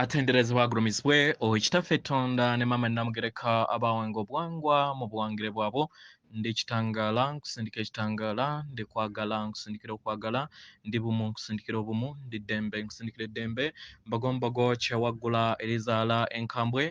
atenderezebwa agulumizibwe ekitaffe Katonda ne mama namugereka abawange obuwangwa mu buwangire bwabo ndi ekitangala nkusindika ekitangala ndi kwagala nkusindikira okwagala ndi bumu nkusindikira obumu ndi ddembe nkusindikira eddembe mbagombogo kyewaggula erizaala enkambwe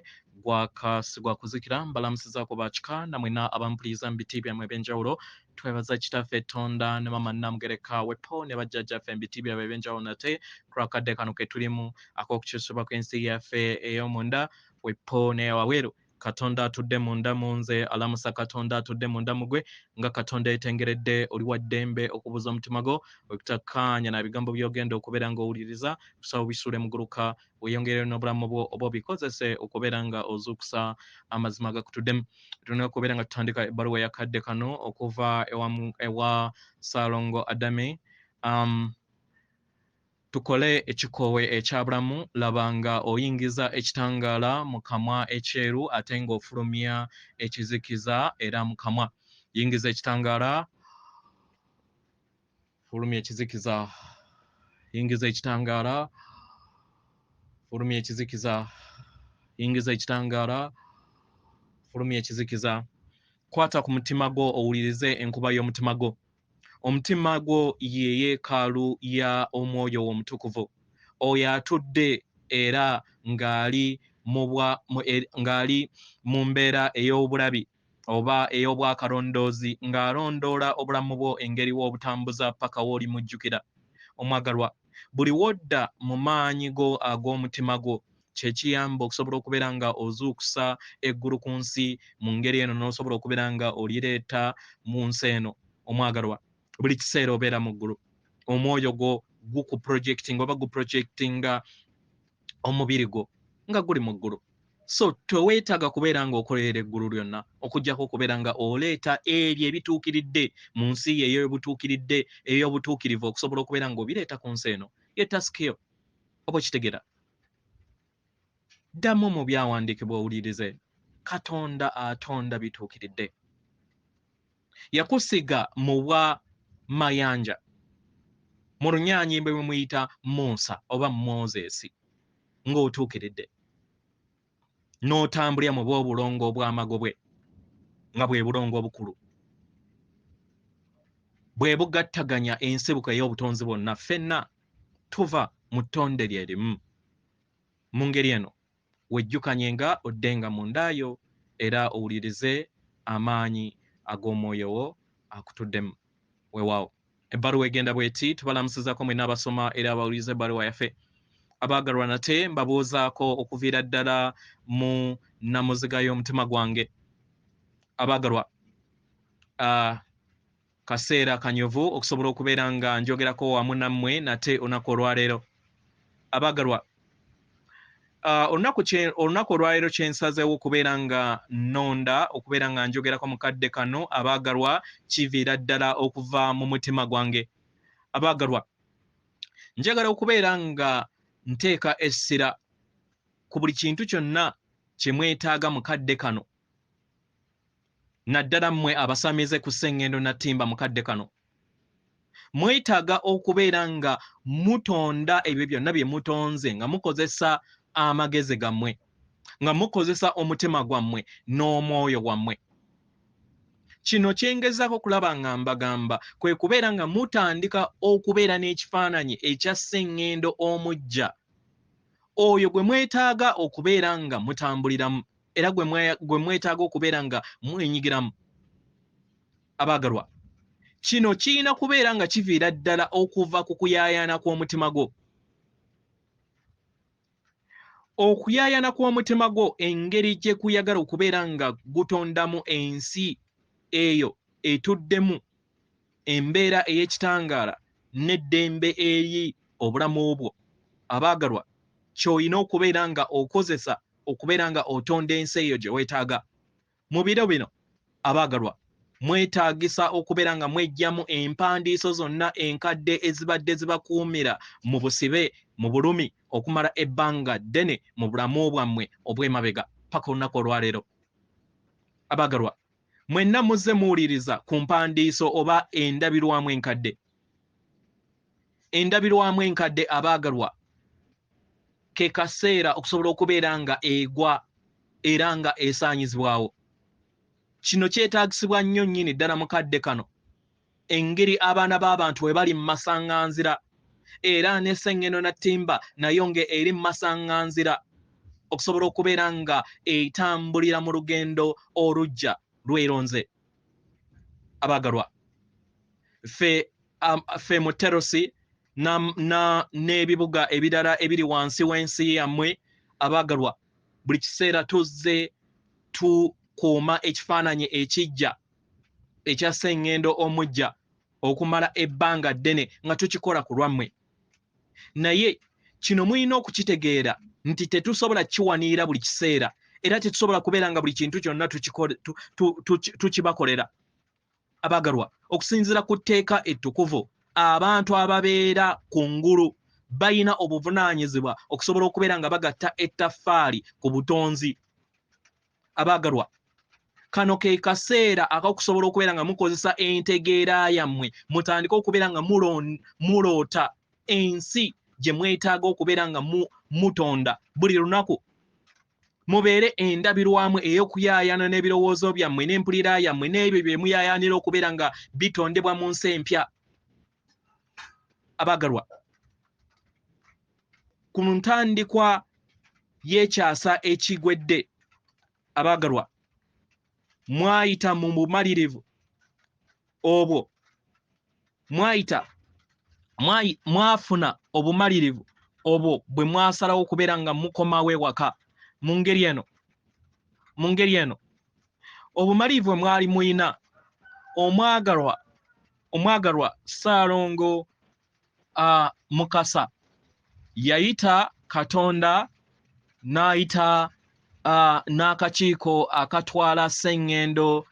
gwakasigwa kuzikira mbalamusizaako bakika namwena abampuliriza mu biti byammwe ebyenjawulo twebaza kitaffe Katonda ne mama namugereka wepo ne bajjajjaffe mu biti byabwe ebyenjawulo nate kulwakadde kano ke tulimu ak'okukyusibwa kw'ensi yaffe ey'omunda wepo n'eyawabweru Katonda atudde munda munze alamusa Katonda atudde munda mugwe nga Katonda yetengeredde oli wa ddembe okubuza omutima gwo okutakkaanya na bigambo by'ogenda okubeera ng'owuliriza kusaba bisule muguluka weyongere n'obulamu bwo oba obikozese okubeera nga ozuukusa amazima agakutuddemu tulina okubeera nga tutandika ebbaluwa yakadde kano okuva ewa Ssalongo Adama tukole ekikoowe ekyabulamu labanga oyingiza ekitangaala mu kamwa ekyeru ate ng'ofulumya ekizikiza era mu kamwa yingiza ekitangaala fulumya ekizikiza yingiza ekitangaala fulumya ekizikiza yingiza ekitangaala fulumya ekizikiza kwata ku mutima gwo owulirize enkuba y'omutima gwo omutima gwo ye yeekaalu ya omwoyo omutukuvu oyo atudde era ng'ali mu mbeera ey'obulabi oba ey'obwakalondoozi ng'alondoola obulamu bwo engeri w'obutambuza paka w'oli mujjukira omwagalwa buli wodda mu maanyi go ag'omutima gwo kyekiyamba okusobola okubeera nga ozuukusa eggulu ku nsi mu ngeri eno n'osobola okubeera nga olireeta mu nsi eno omwagalwa buli kiseera obeera mu ggulu omwoyo gwo gukuprojectinga oba guprojectinga omubiri gwo nga guli mu ggulu so teweetaaga kubeera nga okolera eggulu lyonna okuggyako okubeera nga oleeta ebyo ebituukiridde mu nsi ye ey'obutuukiridde ey'obutuukirivu okusobola okubeera nga obireeta ku nsi eno yetasikyo oba okitegeera ddamu mu byawandiikibwa owulirize Katonda atonda bituukiridde yakusiga mu bwa mayanja mu runyaanyi bwe muyita Musa oba Moses ng'otuukiridde n'otambulira mu bw'obulongo obw'amagobwe nga bwe bulongo obukulu bwe bugattaganya ensibuko ey'obutonzi bwonna ffenna tuva mu ttonde lye limu mu ngeri eno wejjukanye nga oddenga mu ndaayo era owulirize amaanyi ag'omwoyo wo akutuddemu weewaawo ebbaluwa egenda bweti tubalamusizaako mwena abasoma era abawuliriza ebbaluwa yaffe abaagalwa nate mbabuuzaako okuviira ddala mu namuziga y'omutima gwange abaagalwa kaseera kanyuvu okusobola okubeera nga njogerako wamu nammwe nate olunaku olwaleero abaagalwa olunaku olwaleero kyensazeewo okubeera nga nnonda okubeera nga njogerako mu kadde kano abaagalwa kiviira ddala okuva mu mutima gwange abaagalwa njagala okubeera nga nteeka essira ku buli kintu kyonna kye mwetaaga mu kadde kano naddala mmwe abasamize ku Sengendo Natimba mu kadde kano mwetaaga okubeera nga mutonda ebyo byonna bye mutonze nga mukozesa amagezi gammwe nga mukozesa omutima gwammwe n'omwoyo gwammwe kino kyengezaako kulaba nga mbagamba kwe kubeera nga mutandika okubeera n'ekifaananyi ekya Sengendo omujja oyo gwe mwetaaga okubeera nga mutambuliramu era gwe mwetaaga okubeera nga mwenyigiramu abaagalwa kino kirina kubeera nga kiviira ddala okuva ku kuyaayana kw'omutima gwo okuyaayana kw'omutima gwo engeri gye kuyagala okubeera nga gutondamu ensi eyo etuddemu embeera ey'ekitangaala n'eddembe eri obulamu bwo abaagalwa ky'olina okubeera nga okozesa okubeera nga otonda ensi eyo gye weetaaga mu biro bino abaagalwa mwetaagisa okubeera nga mwejjamu empandiiso zonna enkadde ezibadde zibakuumira mu busibe mu bulumi okumala ebbanga ddene mu bulamu bwammwe obw'emabega paka olunaku olwaleero abaagalwa mwenna muzze muwuliriza ku mpandiiso oba endabirwamu enkadde abaagalwa ke kaseera okusobola okubeera nga egwa era nga esaanyizibwawo. Kino kyetaagisibwa nnyo nnyini ddala mu kadde kano, engeri abaana b'abantu bwe bali mu masaŋŋanzira, era ne Sengendo na Ttimba nayo eri mu masaŋŋanzira okusobola okubeera nga etambulira mu lugendo olujja lweronze. Abaagalwa, ffe mu Terosi n'ebibuga ebirala ebiri wansi w'ensi yammwe, abaagalwa, buli kiseera tuzze tukuuma ekifaananyi ekijja ekya Sengendo omujja okumala ebbanga ddene nga tukikola ku lwammwe. Naye kino mulina okukitegeera nti tetusobola kiwaniira buli kiseera, era tetusobola kubeera nga buli kintu kyonna tukibakolera. Abaagalwa, okusinziira ku tteeka ettukuvu, abantu ababeera ku ngulu bayina obuvunaanyizibwa okusobola okubeera nga bagatta ettaffaali ku butonzi. Abaagalwa, kano ke kaseera akakusobola okubeera nga mukozesa entegeera yammwe, mutandike okubeera nga muloota ensi gye mwetaaga okubeera nga mutonda buli lunaku. Mubeere endabirwamu ey'okuyaayana n'ebirowoozo byammwe n'empulira yammwe n'ebyo bye muyaayaanira okubeera nga bitondebwa mu nsi empya. Abaagalwa, ku ntandikwa y'ekyasa ekigwedde, abaagalwa, mwayita mu bumalirivu obwo, mwafuna obumalirivu obwo bwe mwasalawo okubeera nga mukomawo ewaka. Mu ngeri eno obumalirivu bwe mwali muyina, omwagalwa Ssalongo Mukasa yayita Katonda n'ayita n'akakiiko akatwala Sengendo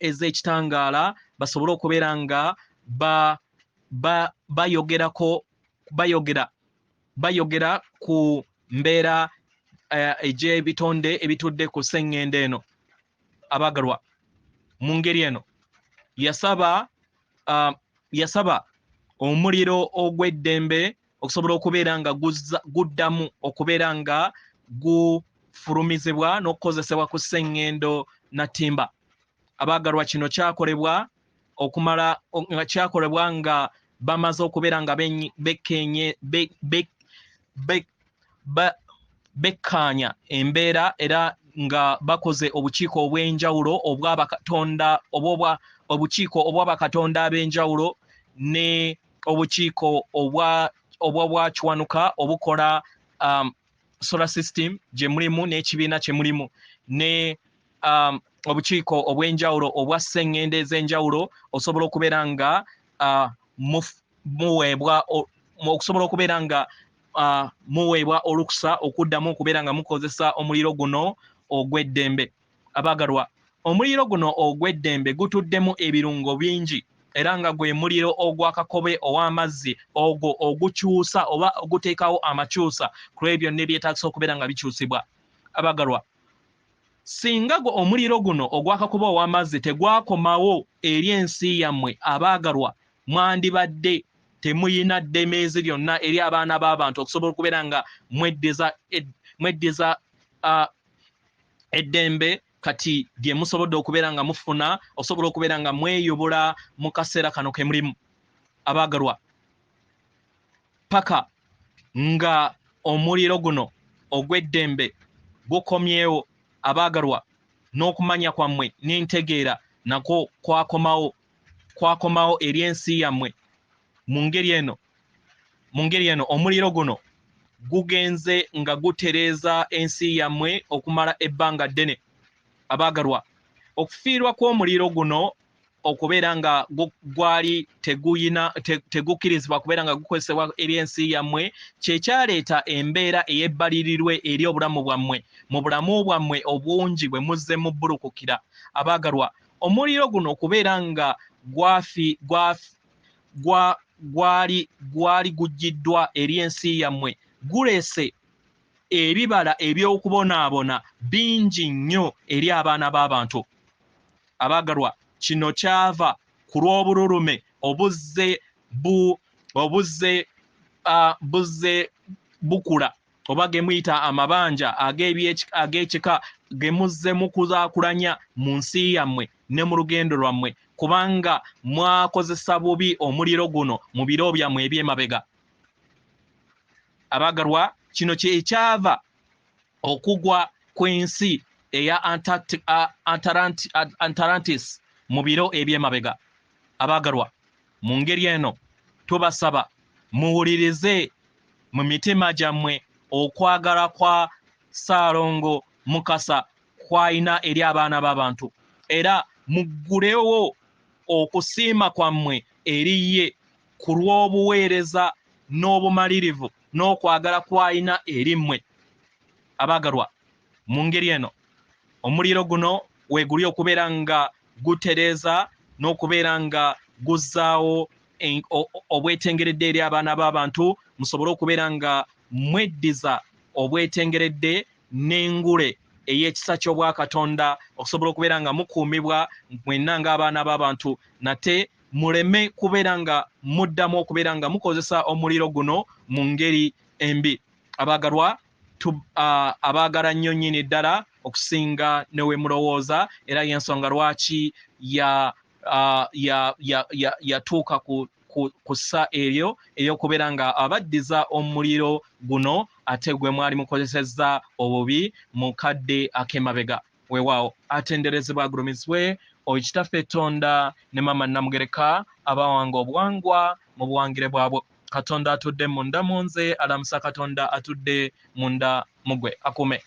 ez'ekitangaala basobole okubeera nga bayogera ku mbeera egy'ebitonde ebitudde ku Sengendo eno. Abaagalwa, mu ngeri eno yasaba omuliro ogw'eddembe okusobola okubeera nga guddamu okubeera nga gufulumizibwa n'okukozesebwa ku Sengendo na Ttimba. Abaagalwa, kino kyakolebwa nga bamaze okubeera nga bekkaanya embeera era nga bakoze obukiiko obw'enjawulo obukiiko obw'abakatonda ab'enjawulo ne obukiiko obw'obwakiwanuka obukola solar system gye mulimu n'ekibiina kye mulimu, ne obukiiko obw'enjawulo obwa Sengendo ez'enjawulo osobola okubeera nga muweebwa olukusa okuddamu okubeera nga mukozesa omuliro guno ogw'eddembe. Abaagalwa, omuliro guno ogw'eddembe gutuddemu ebirungo bingi era nga gwe muliro ogw'akakobe ow'amazzi ogwo ogukyusa oba oguteekawo amakyusa ku ebyo ne byetaagisa okubeera nga bikyusibwa. Abaagalwa, singa omuliro guno ogw'akakobe ow'amazzi tegwakomawo eri ensi yammwe, abaagalwa, mwandibadde temuyina ddemeezi lyonna eri abaana b'abantu okusobola okubeera nga mweddiza eddembe kati lye musobodde okubeera nga mufuna osobola okubeera nga mweyubula mu kaseera kano ke mulimu. Abaagalwa, paka nga omuliro guno ogw'eddembe gukomyewo, abaagalwa, n'okumanya kwammwe n'entegeera nako kwakomawo eri ensi yammwe. Mu ngeri eno omuliro guno gugenze nga gutereeza ensi yammwe okumala ebbanga ddene. Abaagalwa, okufiirwa kw'omuliro guno okubeera nga gwali tegukkirizibwa kubeera nga gukozesebwa eri ensi yammwe kyekyaleeta embeera ey'ebbalirirwe eri obulamu bwammwe mu bulamu bwammwe obungi bwe muzze mu bbulukukira. Abaagalwa, omuliro guno okubeera nga gwali guggiddwa eri ensi yammwe guleese ebibala eby'okubonaabona bingi nnyo eri abaana b'abantu. Abaagalwa, kino kyava ku lw'obululume obuzze bukula oba gemuyita amabanja ag'ekika gemuzze mukuzaakulanya mu nsi yammwe ne mu lugendo lwammwe kubanga mwakozesa bubi omuliro guno mu biro byammwe eby'emabega. Abagalwa, kino kyekyava okugwa kw'ensi eya Atlantis mu biro eby'emabega. Abagalwa, mu ngeri eno tubasaba muwulirize mu mitima gyammwe okwagala kwa Ssalongo Mukasa kwayina eri abaana b'abantu, era muggulewo okusiima kwammwe eri ye ku lw'obuweereza n'obumalirivu n'okwagala kwayina eri mmwe. Abagalwa, mu ngeri eno omuliro guno weeguli okubeera nga gutereeza n'okubeera nga guzzaawo obwetengeredde eri abaana b'abantu, musobole okubeera nga mweddiza obwetengeredde n'engule ey'ekisa ky'Obwakatonda okusobola okubeera nga mukuumibwa mwenna ng'abaana b'abantu, nate muleme kubeera nga muddamu okubeera nga mukozesa omuliro guno mu ngeri embi. Abagalwa, abaagala nnyo nnyini ddala okusinga ne we mulowooza, era y'ensonga lwaki yatuuka ku ssa eryo ery'okubeera nga abaddiza omuliro guno ate gwe mwali mukozesezza obubi mu kadde ak'emabega. Weewaawo atenderezebwa agulumizibwe Kitaffe Tonda ne Maama Namugereka abawanga obuwangwa mu buwangire bwabwe. Katonda atudde munda mu nze, alamusa Katonda atudde munda mu gwe. Akume.